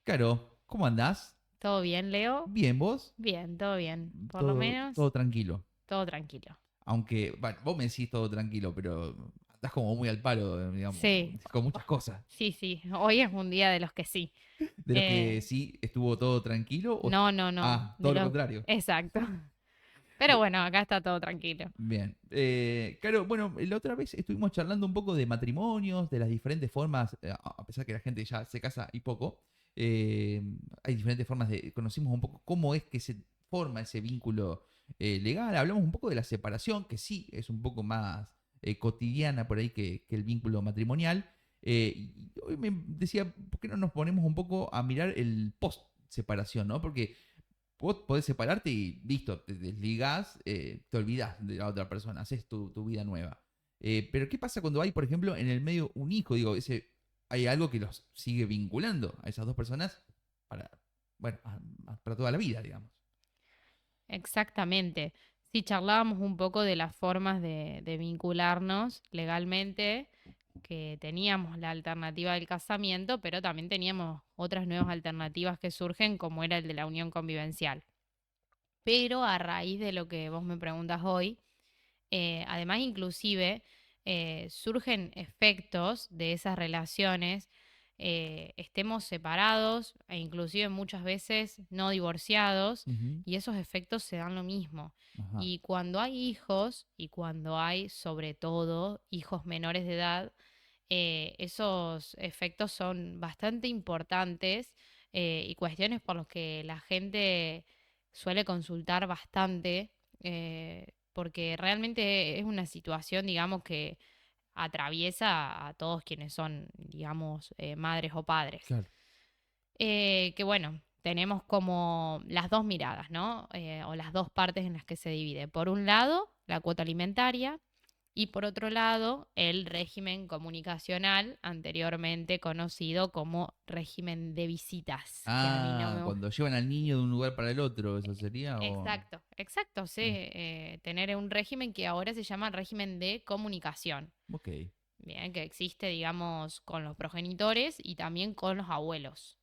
Caro, ¿cómo andás? ¿Todo bien, Leo? ¿Bien vos? Bien, todo bien. Por lo Todo, menos, todo tranquilo. todo tranquilo. Aunque, bueno, vos me decís todo tranquilo, pero andás como muy al palo, digamos, Sí, con muchas cosas. sí, sí. Hoy es un día de los que sí. De los que Eh, sí estuvo todo tranquilo no, no, no. todo lo contrario. Exacto. Pero Bu- bueno, acá está todo tranquilo. Bien. Caro, bueno, la otra vez estuvimos charlando un poco de matrimonios, de las diferentes formas, a pesar que la gente ya se casa y poco, eh, hay diferentes formas conocimos un poco cómo es que se forma ese vínculo legal, hablamos un poco de la separación, que sí es un poco más cotidiana por ahí que el vínculo matrimonial. Y hoy me decía, ¿por qué no nos ponemos un poco a mirar el post separación, ¿no? Porque vos podés separarte y listo, te desligás, te olvidás de la otra persona, haces tu vida nueva. Pero ¿qué pasa cuando hay, por ejemplo, en el medio un hijo? Digo, hay algo que los sigue vinculando a esas dos personas para, bueno, para toda la vida, digamos. Exactamente. Sí, charlábamos un poco de las formas de vincularnos legalmente, que teníamos la alternativa del casamiento, pero también teníamos otras nuevas alternativas que surgen, como era el de la unión convivencial. Pero a raíz de lo que vos me preguntas hoy, además inclusive surgen efectos de esas relaciones, estemos separados e inclusive muchas veces no divorciados, Ujú. y esos efectos se dan lo mismo. Ajá. Y cuando hay hijos, y cuando hay sobre todo hijos menores de edad, esos efectos son bastante importantes, y cuestiones por las que la gente suele consultar bastante, porque realmente es una situación, digamos, que atraviesa a todos quienes son, digamos, madres o padres. Claro. Que bueno, tenemos como las dos miradas, ¿no? O las dos partes en las que se divide. Por un lado, la cuota alimentaria, y por otro lado, el régimen comunicacional, anteriormente conocido como régimen de visitas, que a mí no Ah, me gusta. cuando llevan al niño de un lugar para el otro, ¿eso sería? O... Exacto, exacto, sí. Bien. Tener un régimen que ahora se llama régimen de comunicación. Ok. Bien, que existe, digamos, con los progenitores y también con los abuelos.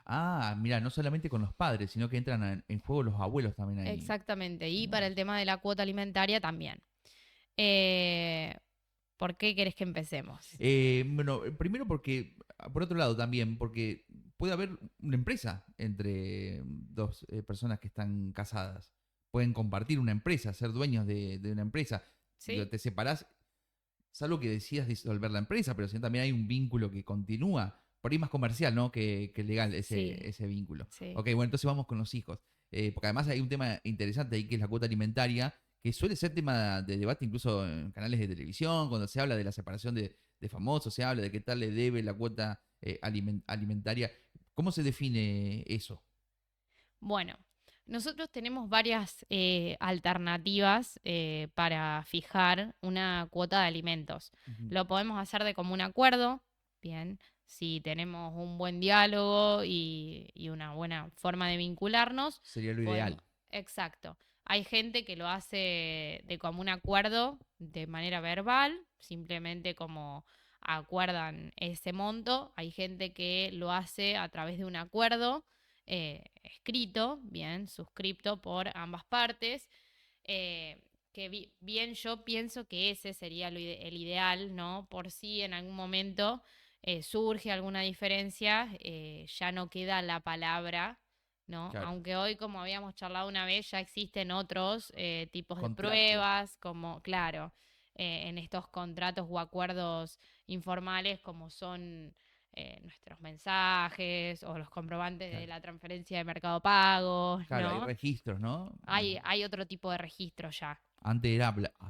Ah, mira, no solamente con los padres, sino que entran en juego los abuelos también ahí. Exactamente. Y Mirá para el vos. tema de la cuota alimentaria también. Eh, ¿Por qué querés que empecemos? Bueno, primero porque, por otro lado también, porque puede haber una empresa entre dos personas que están casadas. Pueden compartir una empresa, ser dueños de una empresa. Digo, Sí, te separás, salvo que decidas disolver la empresa, pero si no, también hay un vínculo que continúa. Por ahí más comercial, ¿no? Que legal sí, ese vínculo. sí. Ok, bueno, entonces vamos con los hijos. Porque además hay un tema interesante ahí que es la cuota alimentaria, que suele ser tema de debate incluso en canales de televisión, cuando se habla de la separación de famosos, se habla de qué tal le debe la cuota alimentaria. ¿Cómo se define eso? Bueno, nosotros tenemos varias alternativas para fijar una cuota de alimentos. Ujú. Lo podemos hacer de común acuerdo, bien, si tenemos un buen diálogo y una buena forma de vincularnos, Sería lo podemos... ideal. Exacto. Hay gente que lo hace de común acuerdo, de manera verbal, simplemente como acuerdan ese monto. Hay gente que lo hace a través de un acuerdo escrito, bien, suscripto por ambas partes, bien yo pienso que ese sería el ideal, ¿no? Por si en algún momento surge alguna diferencia, ya no queda la palabra, ¿no? Claro. Aunque hoy, como habíamos charlado una vez, ya existen otros tipos de Contratos. pruebas, como, claro, en estos contratos o acuerdos informales, como son nuestros mensajes o los comprobantes de Claro. la transferencia de Mercado Pago, Claro, hay ¿no? registros, ¿no? Hay otro tipo de registro ya. Antes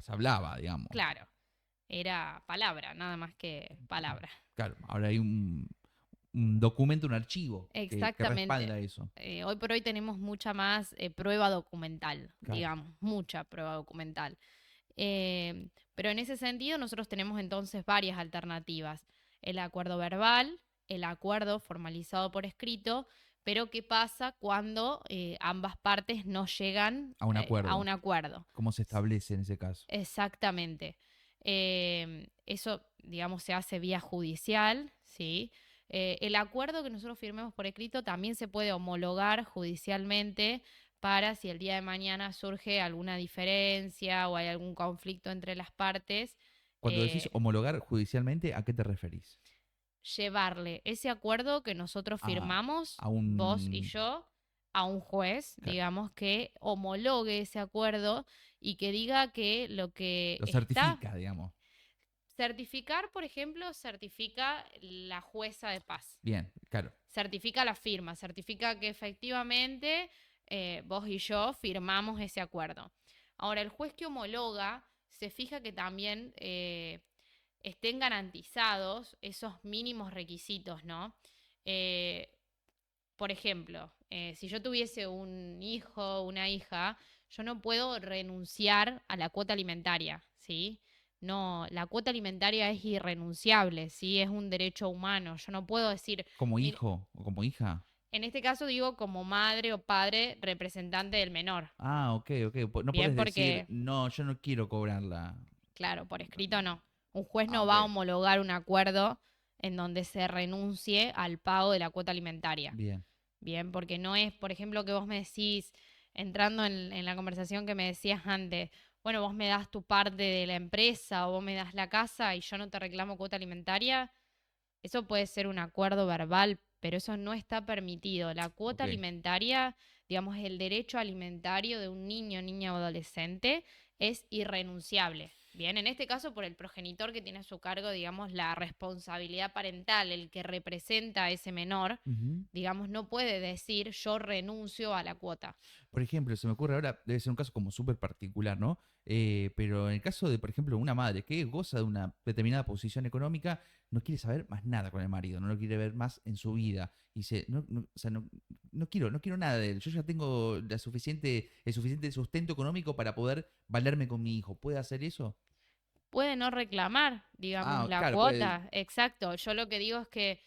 se hablaba, digamos. Claro, era palabra, nada más que palabra. Claro, ahora hay un documento, un archivo que Exactamente. respalda eso. Hoy por hoy tenemos mucha más prueba documental, Claro. digamos, mucha prueba documental. Pero en ese sentido nosotros tenemos entonces varias alternativas. El acuerdo verbal, el acuerdo formalizado por escrito, pero ¿qué pasa cuando ambas partes no llegan A un a acuerdo. un acuerdo? ¿Cómo se establece en ese caso? Exactamente. Eso, digamos, se hace vía judicial, ¿sí? El acuerdo que nosotros firmemos por escrito también se puede homologar judicialmente para si el día de mañana surge alguna diferencia o hay algún conflicto entre las partes, Cuando decís homologar judicialmente, ¿a qué te referís? llevarle ese acuerdo que nosotros A, firmamos, a vos y un... yo, a un juez, Claro, digamos, que homologue ese acuerdo y que diga que lo que lo está. certifica, digamos. Certificar, por ejemplo, certifica la jueza de paz. Bien, claro. Certifica la firma, certifica que efectivamente vos y yo firmamos ese acuerdo. Ahora, el juez que homologa se fija que también estén garantizados esos mínimos requisitos, ¿no? Eh, por ejemplo, si yo tuviese un hijo o una hija, yo no puedo renunciar a la cuota alimentaria, ¿sí? No, la cuota alimentaria es irrenunciable, ¿sí? Es un derecho humano. Yo no puedo decir, Como mire, hijo o como hija. en este caso digo como madre o padre representante del menor, Ah, ok, ok. No ¿bien? podés decir, Porque, no, yo no quiero cobrarla. claro, por escrito no. Un juez Ah, no ok. va a homologar un acuerdo en donde se renuncie al pago de la cuota alimentaria. Bien. Bien, porque no es, por ejemplo, que vos me decís, entrando en la conversación que me decías antes, bueno, vos me das tu parte de la empresa o vos me das la casa y yo no te reclamo cuota alimentaria. Eso puede ser un acuerdo verbal, pero eso no está permitido. La cuota Ok. alimentaria, digamos, el derecho alimentario de un niño, niña o adolescente es irrenunciable. Bien, en este caso por el progenitor que tiene a su cargo, digamos, la responsabilidad parental, el que representa a ese menor, Ujú. digamos, no puede decir yo renuncio a la cuota. Por ejemplo, se me ocurre ahora, debe ser un caso como súper particular, ¿no? Pero en el caso de, por ejemplo, una madre que goza de una determinada posición económica, no quiere saber más nada con el marido, no lo quiere ver más en su vida. Y dice, o sea, no quiero nada de él. Yo ya tengo el suficiente sustento económico para poder valerme con mi hijo. ¿Puede hacer eso? Puede no reclamar, digamos, Ah, la claro, puede. cuota, exacto. Yo lo que digo es que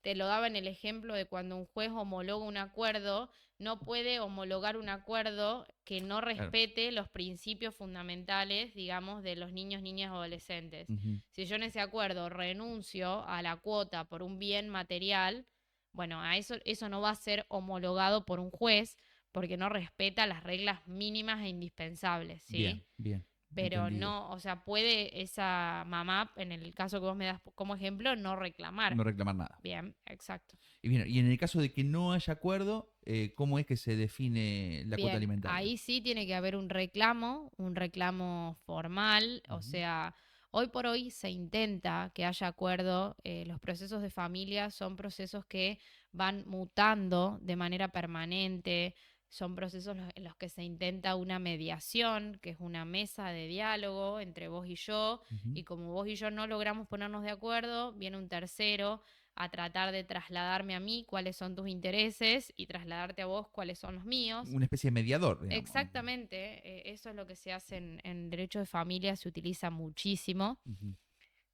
te lo daba en el ejemplo de cuando un juez homologa un acuerdo, no puede homologar un acuerdo que no Claro. respete los principios fundamentales, digamos, de los niños, niñas o adolescentes. Ujú. Si yo en ese acuerdo renuncio a la cuota por un bien material, bueno, a eso no va a ser homologado por un juez porque no respeta las reglas mínimas e indispensables, Bien, ¿sí? bien. Pero Entendido. no, o sea, puede esa mamá, en el caso que vos me das como ejemplo, no reclamar. No reclamar nada. Bien, exacto. Y bien, y en el caso de que no haya acuerdo, ¿cómo es que se define la cuota Bien, alimentaria? ahí sí tiene que haber un reclamo formal, o Ujú, sea, hoy por hoy se intenta que haya acuerdo, los procesos de familia son procesos que van mutando de manera permanente, son procesos en los que se intenta una mediación, que es una mesa de diálogo entre vos y yo, ujú. y como vos y yo no logramos ponernos de acuerdo, viene un tercero a tratar de trasladarme a mí cuáles son tus intereses y trasladarte a vos cuáles son los míos. Una especie de mediador, digamos. Exactamente, eso es lo que se hace en derecho de familia, se utiliza muchísimo. Ujú.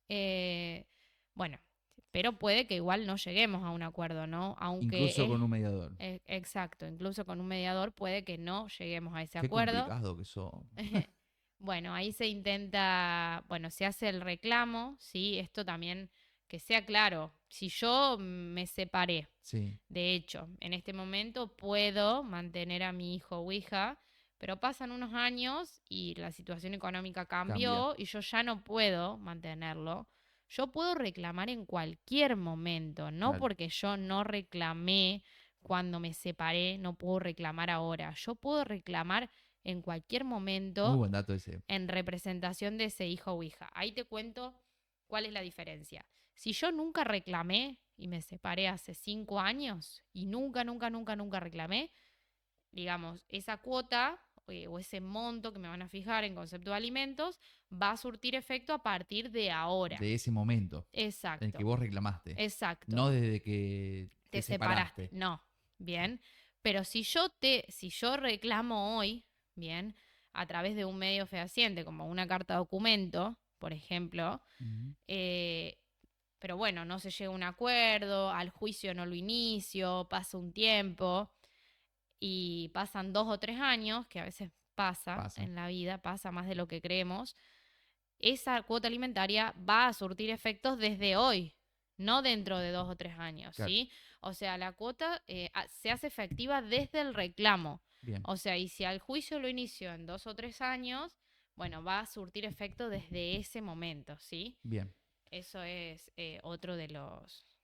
Eh, bueno, pero puede que igual no lleguemos a un acuerdo, ¿no? Incluso Aunque con un mediador. exacto, incluso con un mediador puede que no lleguemos a ese Qué acuerdo. complicado que son. Bueno, ahí se intenta, bueno, se hace el reclamo, ¿sí? Esto también, que sea claro, si yo me separé, Sí, de hecho, en este momento puedo mantener a mi hijo o hija, pero pasan unos años y la situación económica cambia. cambió y yo ya no puedo mantenerlo. Yo puedo reclamar en cualquier momento, no Claro. porque yo no reclamé cuando me separé, no puedo reclamar ahora. Yo puedo reclamar en cualquier Muy momento buen dato ese. en representación de ese hijo o hija. Ahí te cuento cuál es la diferencia. Si yo nunca reclamé y me separé hace 5 años y nunca, nunca, nunca, nunca reclamé, digamos, esa cuota o ese monto que me van a fijar en concepto de alimentos va a surtir efecto a partir de ahora. De ese momento en el que Exacto, vos reclamaste. exacto. No desde que te Te separaste. separaste. No, bien. Pero si yo reclamo hoy, bien, a través de un medio fehaciente, como una carta documento, por ejemplo, Ujú. eh, pero bueno, no se llega a un acuerdo, al juicio no lo inicio, pasa un tiempo y pasan 2 o 3 años, que a veces pasa Pasa. en la vida, pasa más de lo que creemos, esa cuota alimentaria va a surtir efectos desde hoy. no dentro de 2 o 3 años, Claro, ¿sí? O sea, la cuota se hace efectiva desde el reclamo. bien, O sea, y si al juicio lo inició en 2 o 3 años, bueno, va a surtir efecto desde ese momento, ¿sí? bien. Eso es otro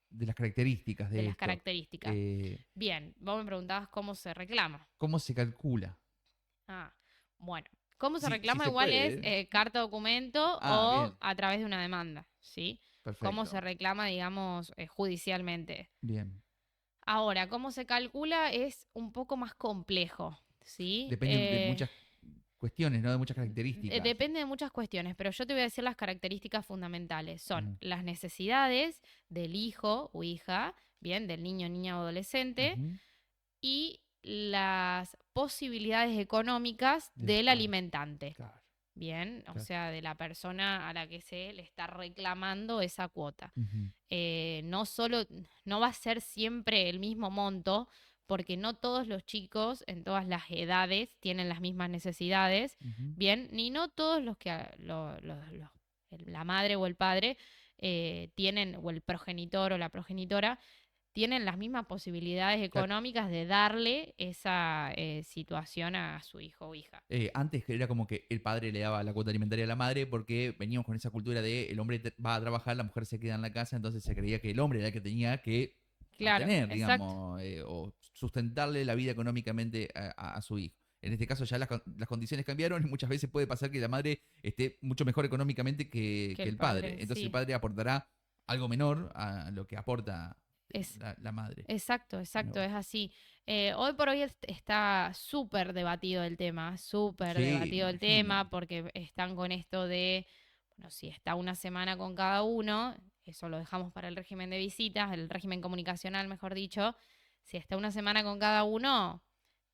De las características de de las esto. características. eh, Bien, vos me preguntabas cómo se reclama. ¿Cómo se calcula? Ah, bueno, cómo se Si reclama se igual es puede. carta documento Ah, o bien, a través de una demanda, ¿sí? Cómo se perfecto. reclama, digamos, judicialmente. Bien. Ahora, cómo se calcula es un poco más complejo, ¿sí? Depende de muchas cuestiones, ¿no? De muchas características. Depende de muchas cuestiones, pero yo te voy a decir las características fundamentales. Son Ujú, las necesidades del hijo o hija, bien, del niño, niña o adolescente, ujú. y las posibilidades económicas De los del padres. alimentante. Claro, Bien, o claro. sea, de la persona a la que se le está reclamando esa cuota. Ujú, No solo, no va a ser siempre el mismo monto, porque no todos los chicos en todas las edades tienen las mismas necesidades, ujú. bien, ni no todos los que la madre o el padre tienen, o el progenitor o la progenitora, tienen las mismas posibilidades Claro. económicas de darle esa situación a su hijo o hija. Antes era como que el padre le daba la cuota alimentaria a la madre porque veníamos con esa cultura de el hombre va a trabajar, la mujer se queda en la casa, entonces se creía que el hombre era el que tenía que Claro, mantener, exacto. digamos, o sustentarle la vida económicamente a su hijo. En este caso ya las condiciones cambiaron y muchas veces puede pasar que la madre esté mucho mejor económicamente Que que el el padre. padre, Entonces el sí. padre aportará algo menor a lo que aporta Es, la madre. exacto, Mirá exacto, vos. es así. Hoy por hoy está súper debatido el tema, súper Sí, me debatido el imagino. tema, porque están con esto de, bueno, si está una semana con cada uno, eso lo dejamos para el régimen de visitas, el régimen comunicacional, mejor dicho, si está una semana con cada uno,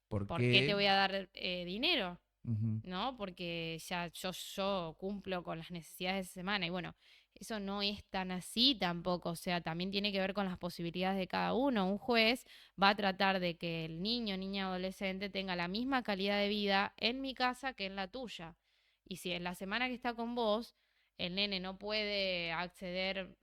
¿Por ¿por qué te qué? voy a dar dinero? Ujú. ¿No? Porque ya yo cumplo con las necesidades de esa semana. Y bueno, eso no es tan así tampoco. O sea, también tiene que ver con las posibilidades de cada uno. Un juez va a tratar de que el niño, niña, adolescente tenga la misma calidad de vida en mi casa que en la tuya. Y si en la semana que está con vos, el nene no puede acceder,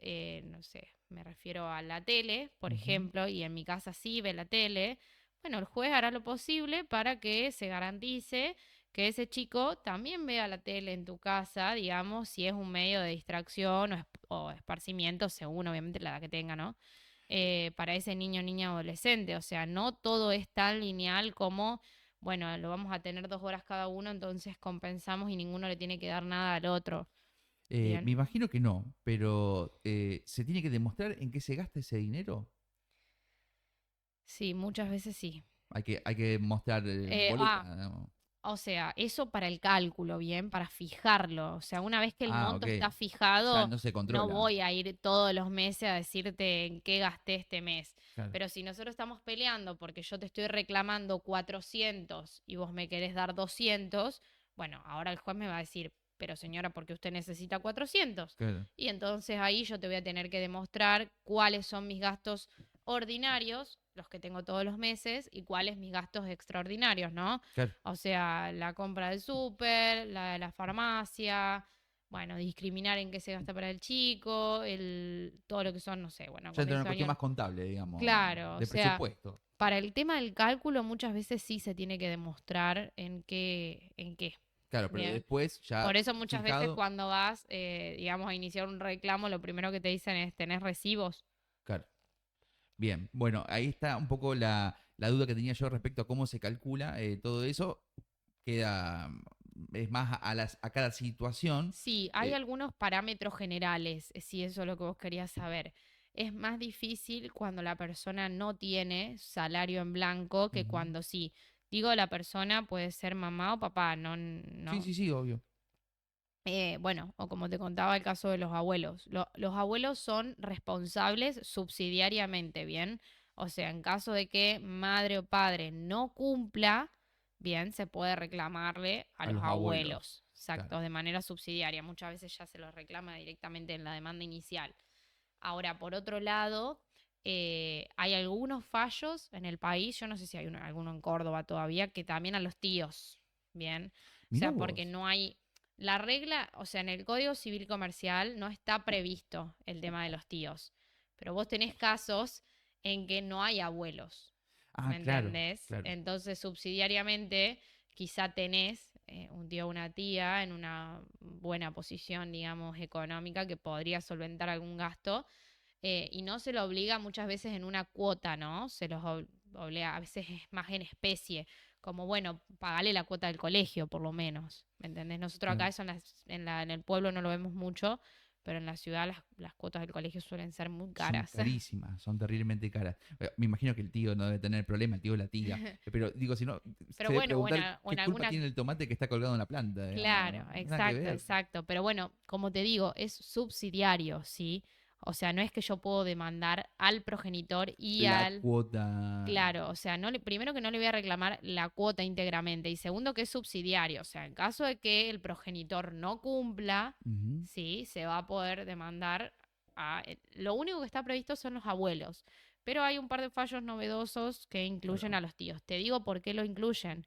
no sé, me refiero a la tele, por Ujú. ejemplo, y en mi casa sí ve la tele, bueno, el juez hará lo posible para que se garantice que ese chico también vea la tele en tu casa, digamos, si es un medio de distracción o esparcimiento, según obviamente la edad que tenga, ¿no? Para ese niño, niña, adolescente. O sea, no todo es tan lineal como, bueno, lo vamos a tener 2 horas cada uno, entonces compensamos y ninguno le tiene que dar nada al otro. Me Bien. imagino que no, pero ¿se tiene que demostrar en qué se gasta ese dinero? Sí, muchas veces sí. Hay que mostrar Eh, boleta. ah, Digamos. O sea, eso para el cálculo, bien, para fijarlo. O sea, una vez que el Ah, monto ok. está Ya fijado, no se no controla. voy a ir todos los meses a decirte en qué gasté este mes. Claro, Pero si nosotros estamos peleando porque yo te estoy reclamando 400 y vos me querés dar 200, bueno, ahora el juez me va a decir, pero señora, ¿por qué usted necesita 400? claro, Y entonces ahí yo te voy a tener que demostrar cuáles son mis gastos ordinarios, los que tengo todos los meses, y cuáles mis gastos extraordinarios, ¿no? claro. O sea, la compra del súper, la de la farmacia, bueno, discriminar en qué se gasta para el chico, todo lo que son, no sé, bueno, Ya con entra en una eso cuestión año. más contable, digamos, Claro, o de sea, presupuesto. para el tema del cálculo muchas veces sí se tiene que demostrar en qué. Claro, pero Bien. después ya Por eso muchas veces fijado, cuando vas, digamos, a iniciar un reclamo, lo primero que te dicen es, ¿tenés recibos? claro. Bien, bueno, ahí está un poco la duda que tenía yo respecto a cómo se calcula todo eso. Queda, es más a cada situación. Sí, hay eh, algunos parámetros generales, si eso es lo que vos querías saber. Es más difícil cuando la persona no tiene salario en blanco que Ujú. cuando sí. Digo, la persona puede ser mamá o papá, no, Sí, no. sí, sí, obvio. Bueno, o como te contaba el caso de los abuelos. Los abuelos son responsables subsidiariamente, ¿bien? O sea, en caso de que madre o padre no cumpla, bien, se puede reclamarle a A los los abuelos. abuelos, Claro. exacto, de manera subsidiaria. Muchas veces ya se los reclama directamente en la demanda inicial. Ahora, por otro lado, hay algunos fallos en el país, yo no sé si hay alguno en Córdoba todavía, que también a los tíos, ¿bien? O Mirá sea, porque vos. no hay. La regla, o sea, en el Código Civil Comercial no está previsto el tema de los tíos. pero vos tenés casos en que no hay abuelos, Ah, ¿me claro, entendés? claro. Entonces, subsidiariamente, quizá tenés un tío o una tía en una buena posición, digamos, económica que podría solventar algún gasto y no se lo obliga muchas veces en una cuota, ¿no? Se los obliga, a veces es más en especie, como bueno, pagale la cuota del colegio por lo menos, ¿me entendés? Nosotros acá Claro. eso en el pueblo no lo vemos mucho, pero en la ciudad las cuotas del colegio suelen ser muy Son caras. carísimas, son terriblemente caras. Me imagino que el tío no debe tener problema, el tío o la tía. Pero digo, si no, Pero se debe bueno, preguntar o qué en culpa alguna. tiene el tomate que está colgado en la planta, digamos. Claro, Nada que exacto, ver. exacto. Pero bueno, como te digo, es subsidiario, ¿sí? O sea, no es que yo puedo demandar al progenitor y La al. cuota. Claro, o sea, primero que no le voy a reclamar la cuota íntegramente y segundo que es subsidiario. O sea, en caso de que el progenitor no cumpla, Ujú. sí, se va a poder demandar Lo único que está previsto son los abuelos, pero hay un par de fallos novedosos que incluyen Claro. a los tíos. Te digo por qué lo incluyen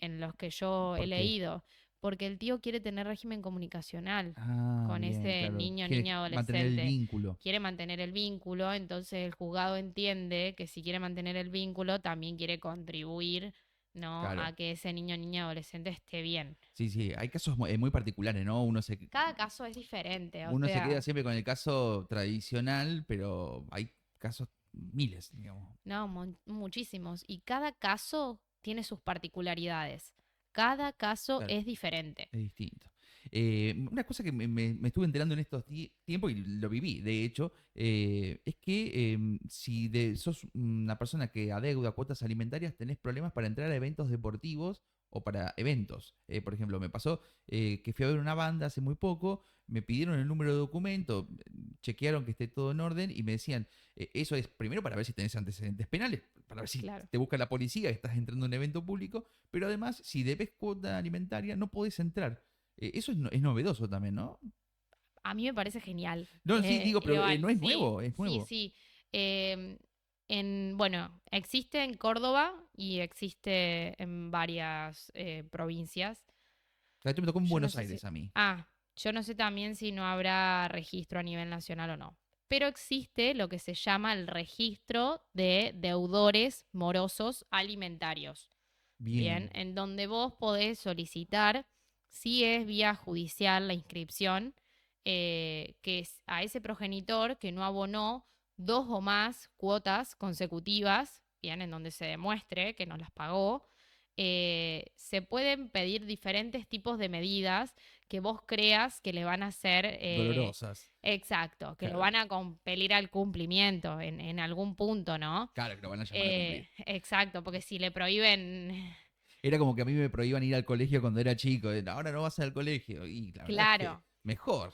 en los que yo he ¿Por qué? leído. Porque el tío quiere tener régimen comunicacional Ah, con bien, ese claro. niño, Quiere niña, mantener el adolescente, vínculo. quiere mantener el vínculo, entonces el juzgado entiende que si quiere mantener el vínculo, también quiere contribuir, ¿no? Claro. A que ese niño, niña, adolescente esté bien. Sí, sí. Hay casos muy particulares, ¿no? Cada caso es diferente, o Uno se queda sea, siempre con el caso tradicional, pero hay casos miles, digamos. no, muchísimos. Y cada caso tiene sus particularidades. Cada caso Claro. es diferente. Es distinto. Una cosa que me estuve enterando en estos tiempos y lo viví, de hecho, es que si sos una persona que adeuda cuotas alimentarias, tenés problemas para entrar a eventos deportivos o para eventos. Por ejemplo, me pasó que fui a ver una banda hace muy poco, me pidieron el número de documento, chequearon que esté todo en orden y me decían, eso es primero para ver si tenés antecedentes penales, para ver si Claro. te busca la policía, estás entrando en un evento público, pero además, si debes cuota alimentaria, no podés entrar. Eso es novedoso también, ¿no? A mí me parece genial. No, sí, digo, pero Igual, no es sí, nuevo, es sí, nuevo. sí. Em, bueno, existe en Córdoba y existe en varias provincias. O sea, me tocó en Yo no Buenos sé si. Aires a mí. Yo no sé también si no habrá registro a nivel nacional o no. Pero existe lo que se llama el registro de deudores morosos alimentarios. Bien, Bien, en donde vos podés solicitar, si es vía judicial la inscripción, que es a ese progenitor que no abonó dos o más cuotas consecutivas, bien, en donde se demuestre que no las pagó, se pueden pedir diferentes tipos de medidas que vos creas que le van a hacer, dolorosas. exacto, que lo Claro, van a compelir al cumplimiento en algún punto, ¿no? claro que lo van a llamar a cumplir. Exacto, porque si le prohíben. Era como que a mí me prohíban ir al colegio cuando era chico. Ahora no vas al colegio. Y la verdad es que Claro, mejor.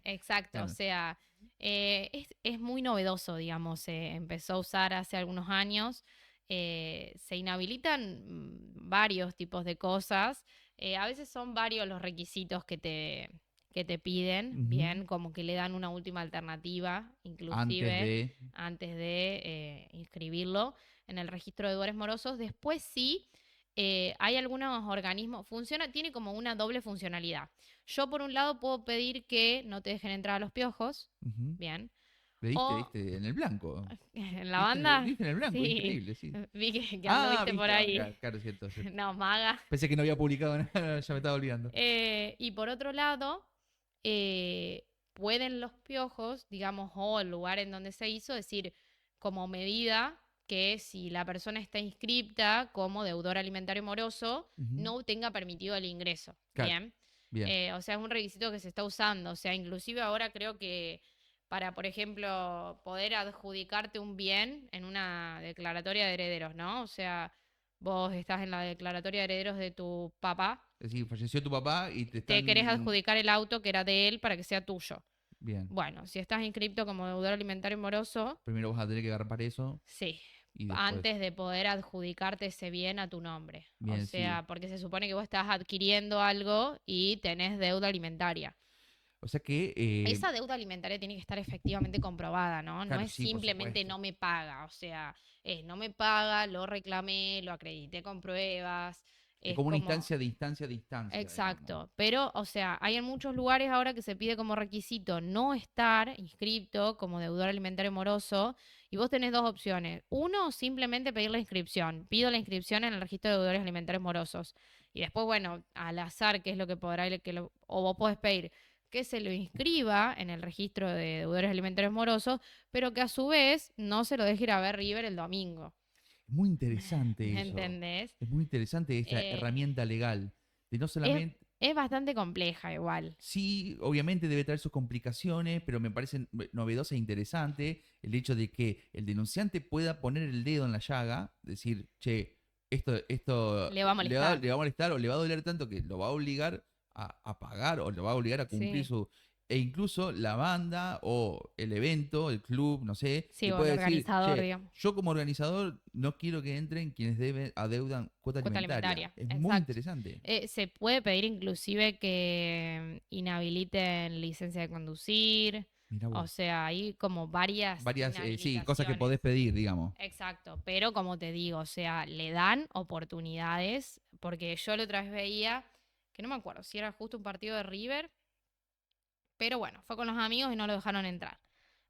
exacto, o Claro. sea, es muy novedoso, digamos, se empezó a usar hace algunos años, se inhabilitan varios tipos de cosas, a veces son varios los requisitos que te piden, Ujú. bien, como que le dan una última alternativa, Antes inclusive de. antes de inscribirlo en el registro de deudores morosos. Después sí, hay algunos organismos, tiene como una doble funcionalidad. Yo, por un lado, puedo pedir que no te dejen entrar a los piojos, Ujú. bien. Le O diste en el blanco. en la banda, Diste en el blanco, sí, increíble, sí. vi que Ah, anduviste por viste, ahí. claro, claro, cierto, cierto. No, maga. Pensé que no había publicado nada, ya me estaba olvidando. Y por otro lado, eh, pueden los piojos, digamos, o el lugar en donde se hizo, decir, como medida que si la persona está inscripta como deudor alimentario moroso, Ujú. no tenga permitido el ingreso. Claro, Bien. bien. O sea, es un requisito que se está usando. O sea, inclusive ahora creo que para, por ejemplo, poder adjudicarte un bien en una declaratoria de herederos, ¿no? O sea, vos estás en la declaratoria de herederos de tu papá, Es decir, falleció tu papá y te te querés están. adjudicar el auto que era de él para que sea tuyo. Bien. Bueno, si estás inscripto como deudor alimentario moroso, Primero vas a tener que agarrar eso sí, y después. antes de poder adjudicarte ese bien a tu nombre. O Bien, sí. sea, porque se supone que vos estás adquiriendo algo y tenés deuda alimentaria. O sea que. Esa deuda alimentaria tiene que estar efectivamente comprobada, ¿no? No Claro, es sí, por simplemente supuesto. no me paga, o sea, es no me paga, lo reclamé, lo acredité con pruebas. Es Es como una como, instancia de instancia, digamos. exacto, pero, o sea, hay en muchos lugares ahora que se pide como requisito no estar inscripto como deudor alimentario moroso y vos tenés dos opciones. Uno, simplemente pedir la inscripción. Pido la inscripción en el registro de deudores alimentarios morosos. Y después, bueno, al azar, qué es lo que podrá, o vos podés pedir que se lo inscriba en el registro de deudores alimentarios morosos, pero que a su vez no se lo deje ir a ver River el domingo. Es muy interesante ¿Me eso. entendés? Es muy interesante esta Eh, herramienta legal. De no es, solamente, es bastante compleja igual. sí, obviamente debe traer sus complicaciones, pero me parece novedosa e interesante el hecho de que el denunciante pueda poner el dedo en la llaga, decir, che, esto Le va a molestar. le va a molestar o le va a doler tanto que lo va a obligar a pagar o lo va a obligar a cumplir Sí, su... E incluso la banda o el evento, el club, no sé, sí, le o el puede decir, organizador, che, digamos. yo como organizador no quiero que entren quienes adeudan cuota Cuota alimentaria. alimentaria, Es muy exacto. interesante. Se puede pedir inclusive que inhabiliten licencia de conducir. Mira O vos. sea, hay como varias Varias, sí, cosas que inhabilitaciones. podés pedir, digamos. Exacto, pero como te digo, o sea, le dan oportunidades, porque yo la otra vez veía, que no me acuerdo si era justo un partido de River, pero bueno, fue con los amigos y no lo dejaron entrar.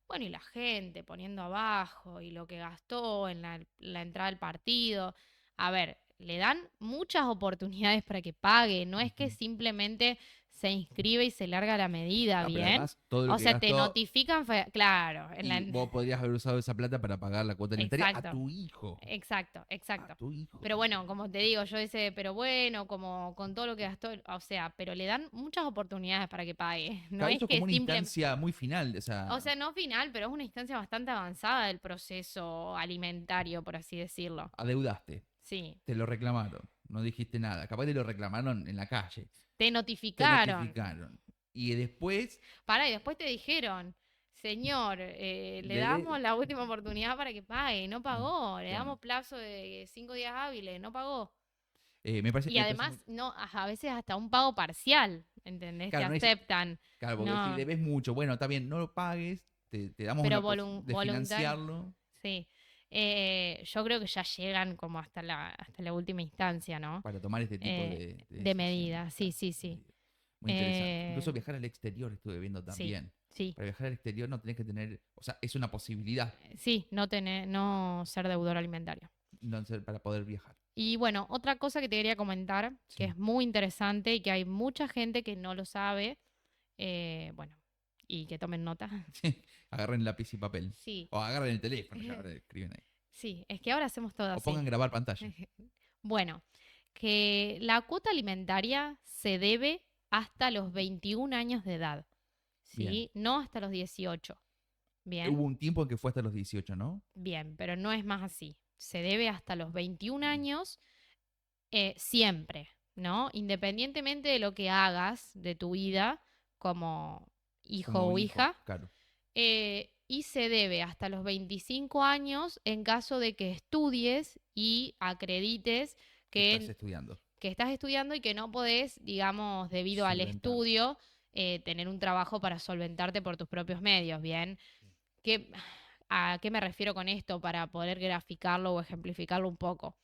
Bueno, y la gente poniendo abajo y lo que gastó en la entrada al partido. A ver, le dan muchas oportunidades para que pague. No es que Ujú. simplemente se inscribe y se larga la medida, No, pero ¿bien? además todo lo O que sea, te gastó notifican, claro, y vos podrías haber usado esa plata para pagar la cuota alimentaria a exacto, tu hijo. exacto, A exacto. tu hijo. Pero bueno, como te digo, yo ese, pero bueno, como con todo lo que gastó, o sea, pero le dan muchas oportunidades para que pague. No Claro, es eso es que como una simplemente, instancia muy final. O o sea, sea, no final, pero es una instancia bastante avanzada del proceso alimentario, por así decirlo. adeudaste, Sí, te lo reclamaron, no dijiste nada. Capaz te lo reclamaron en la calle, te te notificaron. notificaron. Y después Pará, y después te dijeron, señor, le le damos de... la última oportunidad para que pague. No Ah, pagó. Le claro. damos plazo de 5 días hábiles. No pagó. Y Me parece muy... además, no, a veces hasta un pago parcial, ¿entendés? Te Claro, no es... aceptan. Claro, porque si No, debes mucho, bueno, está bien, no lo pagues, te damos pero la posibilidad de voluntario. financiarlo Sí. Yo creo que ya llegan como hasta la última instancia, ¿no? para tomar este tipo de De decisiones. medida, sí, Claro, sí, de sí. medidas. Muy interesante. Eh, Incluso viajar al exterior estuve viendo sí, también. sí. Para viajar al exterior no tenés que tener, o sea, es una posibilidad Sí, no ser deudor alimentario. para poder viajar. Y bueno, otra cosa que te quería comentar, que Sí. es muy interesante y que hay mucha gente que no lo sabe, bueno, y que tomen nota. Agarren lápiz y papel. Sí, O agarren el teléfono, ya ahora escriben ahí. sí, es que ahora hacemos todo O así. pongan grabar pantalla. Bueno, que la cuota alimentaria se debe hasta los 21 años de edad, Bien. ¿sí? No hasta los 18. Hubo Bien, un tiempo en que fue hasta los 18, ¿no? bien, pero no es más así. Se debe hasta los 21 años siempre, ¿no? Independientemente de lo que hagas de tu vida como hijo Como o hijo, hija, claro. y se debe hasta los 25 años en caso de que estudies y acredites Que estás que estudiando. estás estudiando y que no podés, digamos, debido al Solventar. estudio, tener un trabajo para solventarte por tus propios medios, ¿bien? ¿Qué, ¿A qué me refiero con esto para poder graficarlo o ejemplificarlo un poco?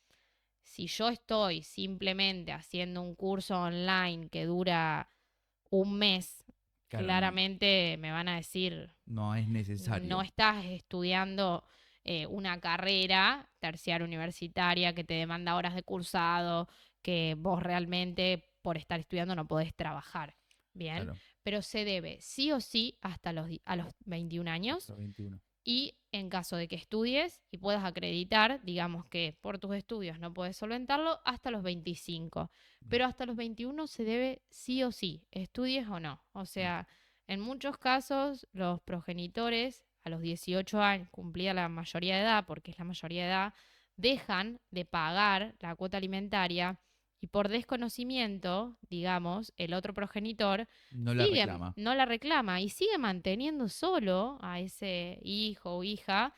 Si yo estoy simplemente haciendo un curso online que dura un mes, Claro, claramente me van a decir, no es no necesario. estás estudiando una carrera terciaria universitaria que te demanda horas de cursado, que vos realmente por estar estudiando no podés trabajar. Bien, Claro. pero se debe sí o sí hasta a los 21 Hasta años los 21. y en caso de que estudies y puedas acreditar, digamos que por tus estudios no puedes solventarlo, hasta los 25. Bien. Pero hasta los 21 se debe sí o sí, estudies o no. O Bien. sea, en muchos casos los progenitores a los 18 años, cumplida la mayoría de edad, porque es la mayoría de edad, dejan de pagar la cuota alimentaria y por desconocimiento, digamos, el otro progenitor No la reclama. no la reclama y sigue manteniendo solo a ese hijo o hija,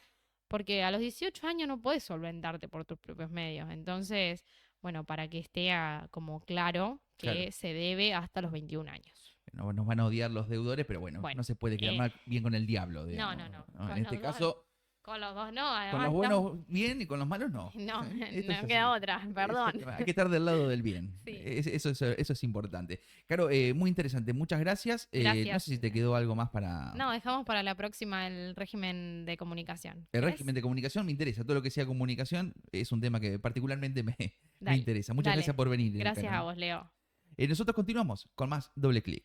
porque a los 18 años no puedes solventarte por tus propios medios. Entonces, bueno, para que esté como claro Claro. que se debe hasta los 21 años. Nos van a odiar los deudores, pero bueno, Bueno, no se puede quedar eh, mal bien con el diablo, no, digamos. no, no, ¿No? En con este los dos, caso, Con los dos no, Con además los estamos... buenos bien y con los malos no. No, Esto es no así. queda otra, perdón. Hay que estar del lado del bien. Sí. Eso es importante. Claro, muy interesante. Muchas gracias. No Gracias. sé si te quedó algo más para... No, dejamos para la próxima el régimen de comunicación. El ¿Querés? régimen de comunicación me interesa. Todo lo que sea comunicación es un tema que particularmente me Dale, interesa. Muchas dale. gracias por venir. Gracias Caro. a vos, Leo. Nosotros continuamos con más doble clic.